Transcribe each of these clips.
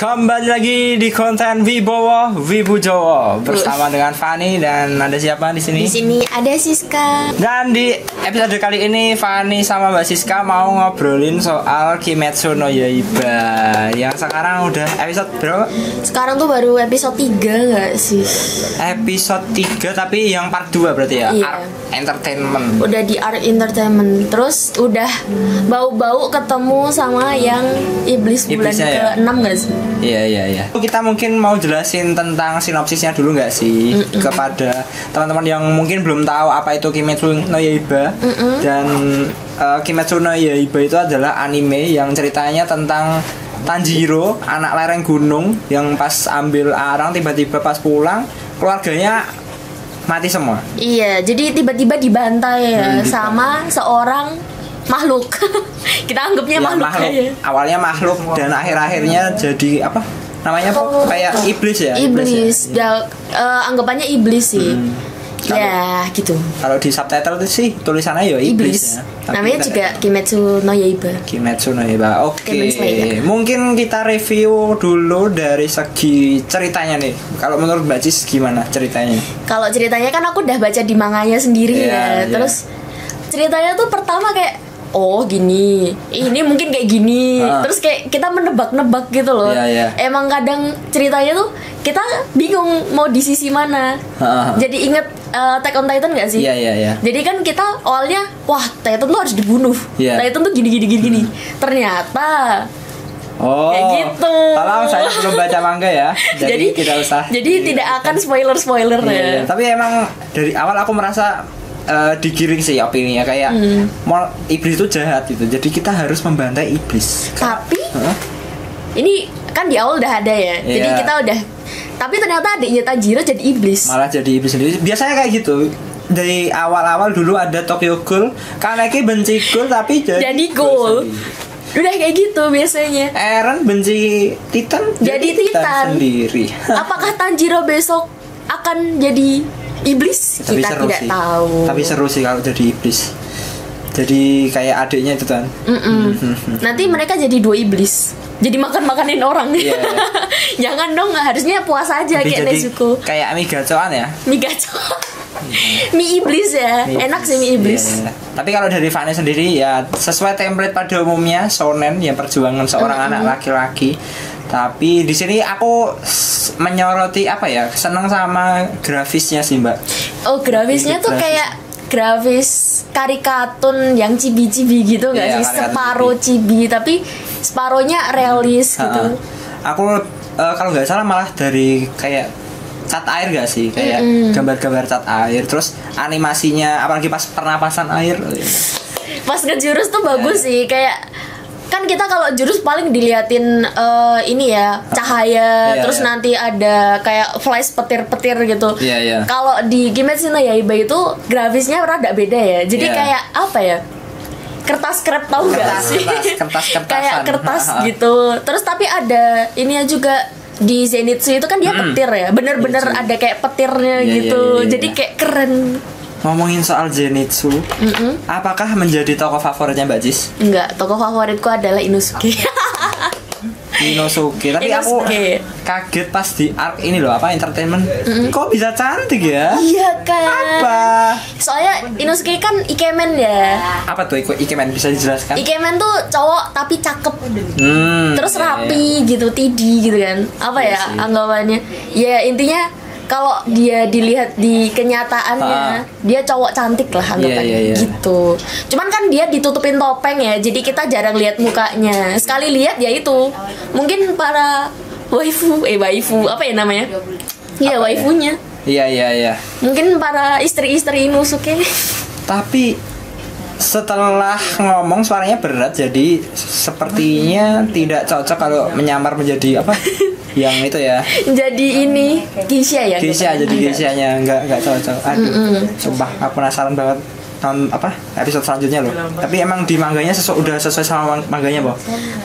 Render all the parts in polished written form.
Kembali lagi di konten Wibowo Wibu Jowo bersama dengan Fani dan ada siapa di sini? Di sini ada Siska. Dan di episode kali ini Fani sama Mbak Siska mau ngobrolin soal Kimetsu no Yaiba yang sekarang udah episode berapa? Sekarang tuh baru episode 3 gak sih? Episode 3 tapi yang part 2 berarti ya? Iya. Arc Entertainment. Udah di Art Entertainment. Terus udah bau-bau ketemu sama yang iblis bulan Iblisnya ya? ke-6 gak sih? Iya. Kita mungkin mau jelasin tentang sinopsisnya dulu nggak sih kepada teman-teman yang mungkin belum tahu apa itu Kimetsu no Yaiba. Dan Kimetsu no Yaiba itu adalah anime yang ceritanya tentang Tanjiro, anak lereng gunung yang pas ambil arang tiba-tiba pas pulang keluarganya mati semua. Iya, jadi tiba-tiba dibantai ya Dibantai. sama seorang makhluk. Kita anggapnya Ya, makhluk aja. awalnya makhluk dan akhir-akhirnya jadi apa namanya kayak iblis ya. Iblis. Ya? Anggapannya iblis sih. Ya, gitu. Kalau di subtitle itu sih tulisannya ya iblis, ya. Tapi Namanya kita juga Kimetsu no Yaiba. Kimetsu no Yaiba. Oke. Demon Slayer. Mungkin kita review dulu dari segi ceritanya nih. Kalau menurut Mbak Cis gimana ceritanya? Kalau ceritanya kan aku udah baca di manganya sendiri Iya, ya. Terus ceritanya tuh pertama kayak oh gini, ini mungkin kayak gini. Terus kayak kita menebak-nebak gitu loh. Iya. Emang kadang ceritanya tuh kita bingung mau di sisi mana. Jadi inget Attack on Titan gak sih? Iya. Jadi kan kita awalnya wah Titan tuh harus dibunuh. Iya. Titan tuh gini. Ternyata Oh. kayak gitu. Tolong saya belum baca manga ya. Jadi tidak usah. Jadi tidak akan spoiler Iya. ya. Tapi emang dari awal aku merasa digiring sih opininya kayak iblis itu jahat gitu. Jadi kita harus membantai iblis. Tapi ini kan di awal udah ada ya. Jadi Iya. kita udah. Tapi ternyata adiknya Tanjiro jadi iblis. Malah jadi iblis sendiri. Biasanya kayak gitu. Dari awal-awal dulu ada Tokyo Ghoul, Kaneki benci Ghoul tapi Jadi Ghoul. Udah kayak gitu biasanya. Eren benci Titan Jadi Titan. sendiri. Apakah Tanjiro besok akan jadi iblis? Tapi Kita seru tidak sih. tahu. Tapi seru sih kalau jadi iblis. Jadi kayak adiknya itu kan. Nanti mereka jadi dua iblis. Jadi makan-makanin orang. Iya. Jangan dong, harusnya puas aja Tapi kayak jadi Nezuko. kayak mie gacoan ya. Mie gaco. Mie iblis ya. Enak sih mie iblis. Iya. Tapi kalau dari Fanny sendiri ya sesuai template pada umumnya shonen yang perjuangan seorang anak laki-laki. Tapi di sini aku menyoroti apa ya? Senang sama grafisnya sih, Mbak. Oh, grafisnya tuh Grafis. kayak grafis karikatun yang cibi-cibi gitu gak Iya, sih? karikatun Separuh cibi tapi separuhnya realis gitu. Aku kalau nggak salah malah dari kayak cat air gak sih? Kayak gambar-gambar cat air. Terus animasinya apalagi pas pernapasan air. Pas ngejurus tuh bagus sih, kayak kan kita kalau jurus paling diliatin ini ya cahaya, Iya, terus iya. nanti ada kayak flash petir-petir gitu. Iya. Kalau di Kimetsu no Yaiba itu grafisnya rada beda ya. Jadi Iya. kayak apa ya? Kertas krep tahu gak sih? Kertas-kertasan. Kayak kertas gitu. Terus tapi ada ininya juga di Zenitsu itu kan dia petir ya. Bener-bener Zenitsu. ada kayak petirnya Iya, gitu. iya. Jadi kayak keren. Ngomongin soal Zenitsu, apakah menjadi tokoh favoritnya Mbak Jis? Enggak, tokoh favoritku adalah Inosuke. Inosuke. Tapi aku Inosuke. kaget pas di arc ini loh apa entertainment. Kok bisa cantik ya? Iya kan. Apa? Soalnya Inosuke kan ikemen ya. Apa tuh Ikemen bisa dijelaskan? Ikemen tuh cowok tapi cakep. Terus iya, rapi gitu, tidi gitu kan. Apa Iya ya sih. anggapannya? Ya intinya kalau dia dilihat di kenyataannya dia cowok cantik lah anggapannya Iya. gitu. Cuman kan dia ditutupin topeng ya, jadi kita jarang lihat mukanya. Sekali lihat ya itu. Mungkin para waifu apa ya namanya? Iya Apa ya? waifunya. Iya. Mungkin para istri-istri Inosuke. Tapi setelah ngomong suaranya berat jadi sepertinya tidak cocok kalau menyamar menjadi apa? Yang itu ya. Jadi ini Geisha ya? Geisha jadi Geisha-nya nggak cocok. Aduh. Sumpah aku penasaran banget episode selanjutnya loh. Tapi emang di mangganya udah sesuai sama mangganya, Boh.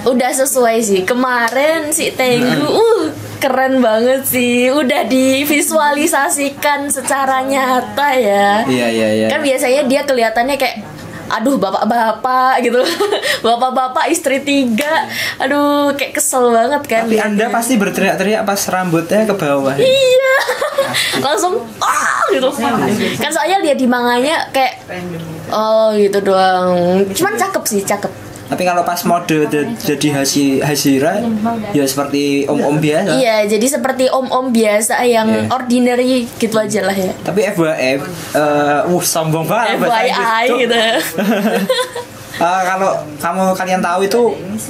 Udah sesuai sih. Kemarin si Tengu keren banget sih. Udah divisualisasikan secara nyata ya. Iya. Kan biasanya dia kelihatannya kayak aduh bapak-bapak gitu. Bapak-bapak istri 3. Aduh kayak kesel banget kan. Tapi Anda liatnya. pasti berteriak-teriak pas rambutnya ke bawah. Iya. Langsung gitu. Kan soalnya lihat di manganya kayak oh gitu doang. Cuman cakep sih, cakep. Tapi kalau pas mode jadi Hashira ya seperti om-om biasa. Iya, jadi seperti om-om biasa yang ordinary gitu aja lah ya. Tapi FYI, sombong banget bahasa FYI Inggris, gitu. kalau kalian tahu itu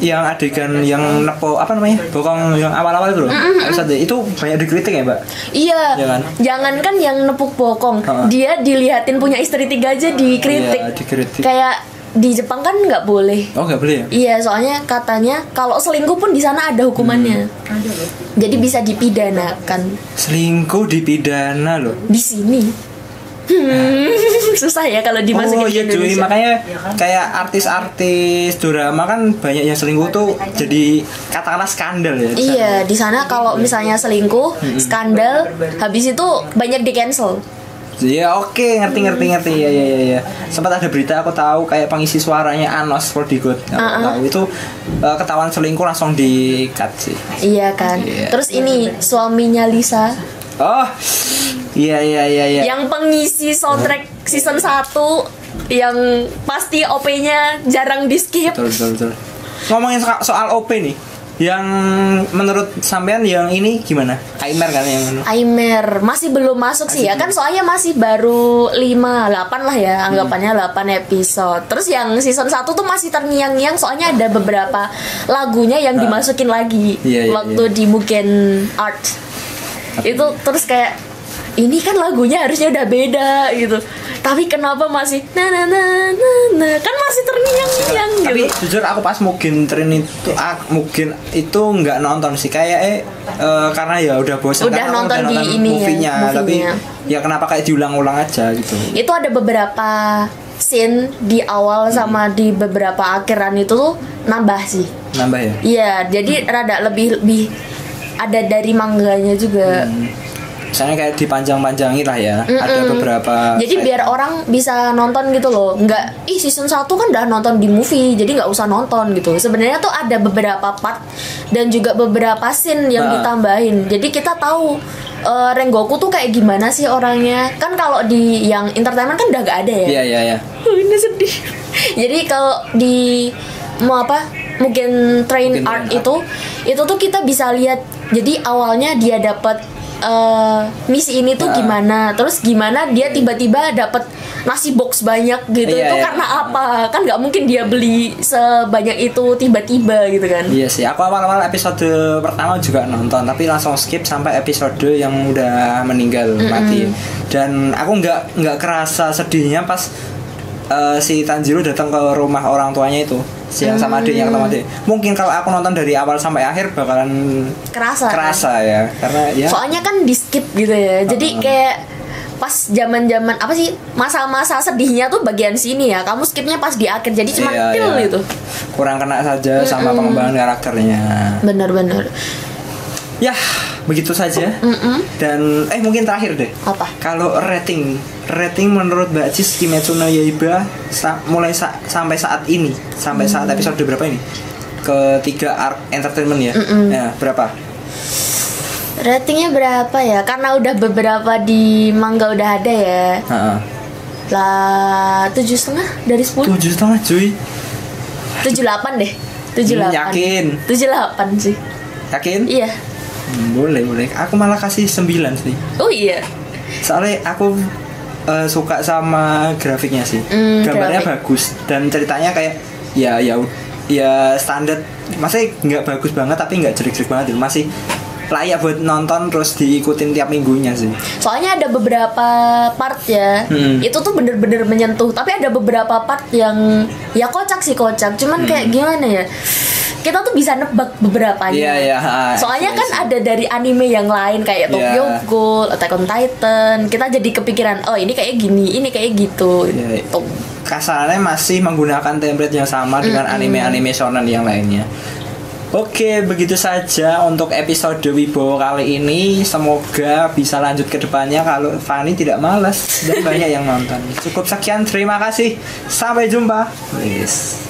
yang adegan yang nepo apa namanya bokong yang awal-awal itu loh, episode itu banyak dikritik ya mbak. Iya, Ya kan? jangankan yang nepuk bokong, dia dilihatin punya istri 3 aja dikritik. Iya, dikritik. Kayak di Jepang kan nggak boleh. Oh nggak boleh ya? Iya, soalnya katanya kalau selingkuh pun di sana ada hukumannya. Jadi bisa dipidanakan. Selingkuh dipidana loh. Di sini. Susah ya kalau dimasukin Oh ke iya cuy, Indonesia. makanya kayak artis-artis drama kan banyak yang selingkuh tuh jadi katakanlah skandal ya. Iya, di sana kalau misalnya selingkuh, skandal, habis itu banyak di cancel. Ya oke, ngerti ya. Sempat ada berita aku tahu kayak pengisi suaranya Anos Prodigot. Tahu itu ketahuan selingkuh langsung di-cut sih. Iya kan. Iya. Terus ini suaminya Lisa Oh. Iya. yang pengisi soundtrack season 1 yang pasti OP-nya jarang di-skip. Betul. Ngomongin soal OP nih. Yang menurut sampean yang ini gimana? Aimer kan yang Aimer masih belum masuk sih ya kan, soalnya masih baru 5-8 lah ya, anggapannya 8 episode. Terus yang season 1 tuh masih terngiang-ngiang soalnya ada beberapa lagunya yang dimasukin lagi Iya, waktu di Mugen Art. Itu terus kayak ini kan lagunya harusnya udah beda gitu. Tapi kenapa masih kan masih terngiang-ngiang gitu. Tapi jujur aku pas Mugen Train itu Mugen itu nggak nonton sih kayak karena ya udah bosan Udah kan aku nonton di ini ya, movie-nya. Tapi movie-nya. ya kenapa kayak diulang-ulang aja gitu. Itu ada beberapa scene di awal sama di beberapa akhiran itu tuh nambah sih. Nambah ya? Iya, jadi rada lebih ada dari mangganya juga. Misalnya kayak dipanjang-panjangin lah ya. Ada beberapa. Jadi biar orang bisa nonton gitu loh. Nggak, season 1 kan udah nonton di movie, jadi nggak usah nonton gitu. Sebenarnya tuh ada beberapa part dan juga beberapa scene yang ditambahin. Jadi kita tahu Rengoku tuh kayak gimana sih orangnya. Kan kalau di yang entertainment kan udah nggak ada ya. Iya. Ini sedih. Jadi kalau di Mugen Train Art itu tuh kita bisa lihat. Jadi awalnya dia dapat misi ini tuh gimana, terus gimana dia tiba-tiba dapat nasi box banyak gitu. Iya, itu iya. karena apa? Kan nggak mungkin dia beli sebanyak itu tiba-tiba gitu kan. Iya sih, aku awal-awal episode pertama juga nonton, tapi langsung skip sampai episode yang udah meninggal mati. Dan aku nggak kerasa sedihnya pas si Tanjiro datang ke rumah orang tuanya itu, yang sama adiknya ketemu adik. Mungkin kalau aku nonton dari awal sampai akhir bakalan Kerasa ya, karena ya. Soalnya kan di skip gitu ya. Jadi kayak pas zaman-zaman apa sih masa-masa sedihnya tuh bagian sini ya. Kamu skipnya pas di akhir, jadi cuma feel gitu. Kurang kena saja sama pengembangan karakternya. Bener-bener. Ya, begitu saja. Dan mungkin terakhir deh. Apa? Kalau rating menurut Mbak Cis Kimetsu no Yaiba mulai sampai saat ini, sampai saat episode berapa ini? Ketiga arc entertainment ya. Ya, berapa? Ratingnya berapa ya? Karena udah beberapa di manga udah ada ya. Lah 7,5 dari 10. 7,5 cuy. 78 deh. 78. Yakin? 78 sih. Yakin? Iya. Boleh. Aku malah kasih 9 sih. Oh iya. Soalnya aku suka sama grafiknya sih. Gambarnya grafik. bagus dan ceritanya kayak ya standar. Masih nggak bagus banget tapi nggak jelek-jelek banget. Masih layak buat nonton terus diikutin tiap minggunya sih. Soalnya ada beberapa part ya, itu tuh bener-bener menyentuh. Tapi ada beberapa part yang ya kocak. Cuman kayak gimana ya? Kita tuh bisa nebak beberapanya. Iya. Soalnya kan ada dari anime yang lain kayak Tokyo Ghoul, Attack on Titan. Kita jadi kepikiran, oh ini kayak gini, ini kayak gitu. Tuh. Kasarnya masih menggunakan template yang sama dengan anime-anime shonen yang lainnya. Oke, begitu saja untuk episode Wibowo kali ini. Semoga bisa lanjut ke depannya kalau Fani tidak malas dan banyak yang nonton. Cukup sekian, terima kasih. Sampai jumpa. Yes.